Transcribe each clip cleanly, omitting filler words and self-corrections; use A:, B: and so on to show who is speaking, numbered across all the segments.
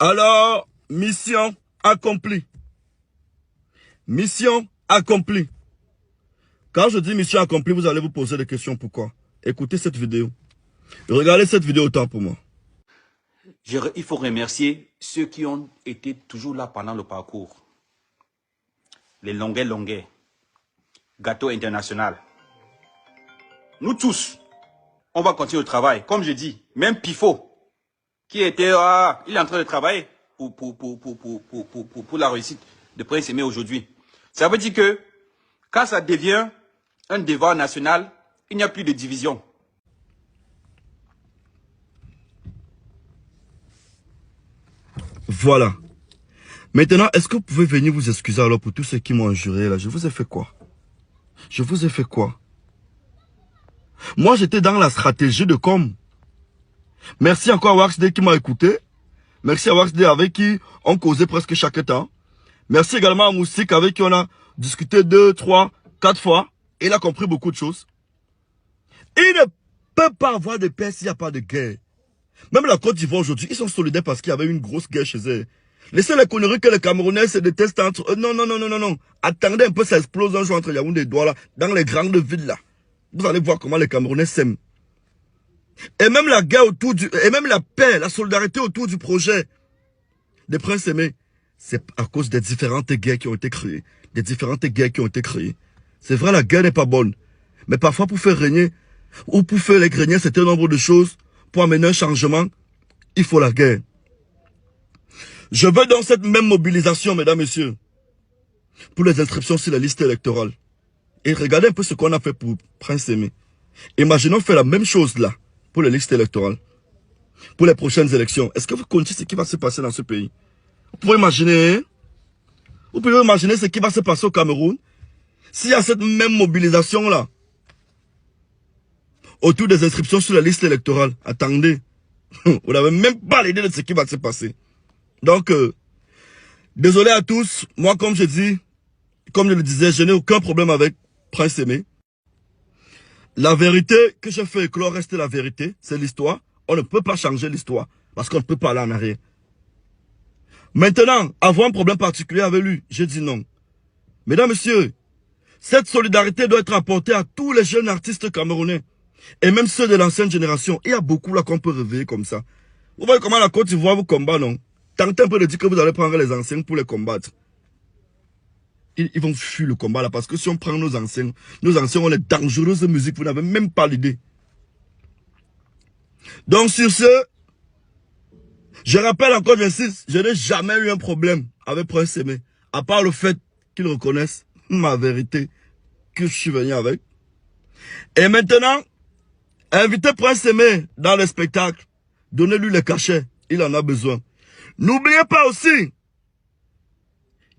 A: Alors, mission accomplie. Mission accomplie. Quand je dis mission accomplie, vous allez vous poser des questions. Pourquoi? Écoutez cette vidéo. Regardez cette vidéo autant pour moi.
B: Il faut remercier ceux qui ont été toujours là pendant le parcours. Les longuets. Gâteau international. Nous tous, on va continuer le travail. Comme je dis, même Pifo, qui était, il est en train de travailler pour la réussite de Prince Aimé aujourd'hui. Ça veut dire que quand ça devient un devoir national, il n'y a plus de division.
A: Voilà. Maintenant, est-ce que vous pouvez venir vous excuser alors pour tous ceux qui m'ont injuré là? Je vous ai fait quoi? Je vous ai fait quoi? Moi, j'étais dans la stratégie de com. Merci encore à Waxday qui m'a écouté. Merci à Waxday avec qui on causait presque chaque temps. Merci également à Moustique avec qui on a discuté 2, 3, 4 fois. Il a compris beaucoup de choses. Il ne peut pas avoir de paix s'il n'y a pas de guerre. Même la Côte d'Ivoire aujourd'hui, ils sont solidaires parce qu'il y avait une grosse guerre chez eux. Laissez les conneries que les Camerounais se détestent entre eux. Non. Attendez un peu, ça explose un jour entre Yaoundé et Douala, dans les grandes villes là. Vous allez voir comment les Camerounais s'aiment. Et même la guerre autour du... Et même la paix, la solidarité autour du projet des Prince Aimé, c'est à cause des différentes guerres qui ont été créées. C'est vrai, la guerre n'est pas bonne. Mais parfois, pour faire régner, ou pour faire régner un certain nombre de choses, pour amener un changement, il faut la guerre. Je veux dans cette même mobilisation, mesdames, messieurs, pour les inscriptions sur la liste électorale. Et regardez un peu ce qu'on a fait pour Prince Aimé. Imaginons faire la même chose là, pour les listes électorales. Pour les prochaines élections. Est-ce que vous connaissez ce qui va se passer dans ce pays? Vous pouvez imaginer, hein? Vous pouvez imaginer ce qui va se passer au Cameroun s'il y a cette même mobilisation là autour des inscriptions sur la liste électorale. Attendez, vous n'avez même pas l'idée de ce qui va se passer. Donc, désolé à tous. Moi, comme je le disais, je n'ai aucun problème avec Prince Aimé. La vérité que je fais éclore reste la vérité. C'est l'histoire. On ne peut pas changer l'histoire parce qu'on ne peut pas aller en arrière. Maintenant, avoir un problème particulier avec lui, je dis non. Mesdames, messieurs, cette solidarité doit être apportée à tous les jeunes artistes camerounais. Et même ceux de l'ancienne génération. Il y a beaucoup là qu'on peut réveiller comme ça. Vous voyez comment la Côte d'Ivoire vous combat, non? Tentez un peu de dire que vous allez prendre les anciens pour les combattre. Ils vont fuir le combat là. Parce que si on prend nos anciens ont les dangereuses musiques. Vous n'avez même pas l'idée. Donc sur ce, je rappelle encore, j'insiste, je n'ai jamais eu un problème avec Prince Aimé. À part le fait qu'ils reconnaissent ma vérité que je suis venu avec. Et maintenant, invitez Prince Aimé dans le spectacle. Donnez-lui les cachets. Il en a besoin. N'oubliez pas aussi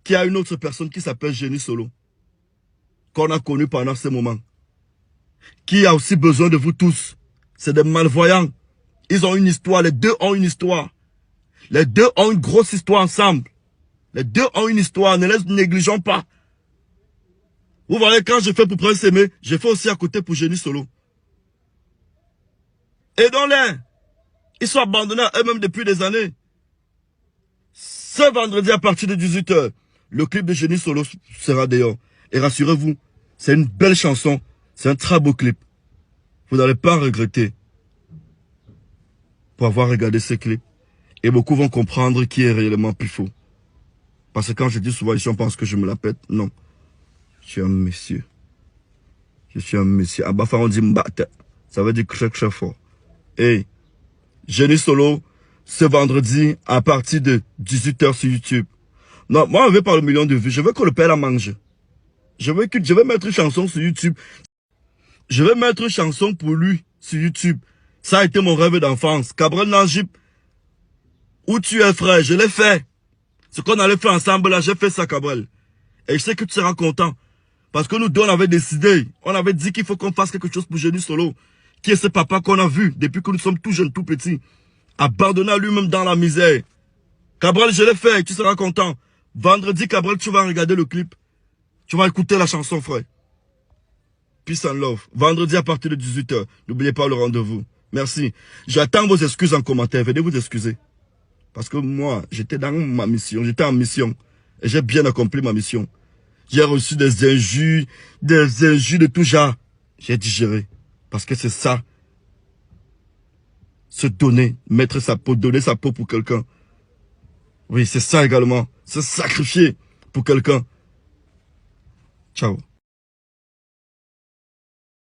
A: qu'il y a une autre personne qui s'appelle Génie Solo. Qu'on a connu pendant ce moment. Qui a aussi besoin de vous tous. C'est des malvoyants. Ils ont une histoire. Les deux ont une histoire. Les deux ont une grosse histoire ensemble. Les deux ont une histoire. Ne les négligeons pas. Vous voyez, quand je fais pour Prince Aimé, je fais aussi à côté pour Génie Solo. Aidons-les. Ils sont abandonnés à eux-mêmes depuis des années. Ce vendredi à partir de 18 h, le clip de Génie Solo sera dehors. Et rassurez-vous, c'est une belle chanson. C'est un très beau clip. Vous n'allez pas regretter pour avoir regardé ce clip. Et beaucoup vont comprendre qui est réellement Pifo. Parce que quand je dis souvent ici, on pense que je me la pète. Non. Je suis un monsieur. Je suis un monsieur. À Bafa, on dit mbate. Ça veut dire très fort. Et Génie Solo, ce vendredi, à partir de 18 h sur YouTube. Non, moi, on veut pas le million de vues. Je veux que le père la mange. Je vais mettre une chanson sur YouTube. Je vais mettre une chanson pour lui sur YouTube. Ça a été mon rêve d'enfance. Cabrel Najib, où tu es, frère? Je l'ai fait. Ce qu'on allait faire ensemble, là, j'ai fait ça, Cabrel. Et je sais que tu seras content. Parce que nous deux, on avait décidé. On avait dit qu'il faut qu'on fasse quelque chose pour Génie Solo. Qui est ce papa qu'on a vu depuis que nous sommes tout jeunes, tout petits. Abandonné à lui-même dans la misère. Cabrel, je l'ai fait. Tu seras content. Vendredi, Cabrel, tu vas regarder le clip. Tu vas écouter la chanson, frère. Peace and love. Vendredi à partir de 18 h. N'oubliez pas le rendez-vous. Merci. J'attends vos excuses en commentaire. Venez vous excuser. Parce que moi, j'étais dans ma mission, j'étais en mission. Et j'ai bien accompli ma mission. J'ai reçu des injures de tout genre. J'ai digéré. Parce que c'est ça. Se donner, mettre sa peau, donner sa peau pour quelqu'un. Oui, c'est ça également. Se sacrifier pour quelqu'un. Ciao.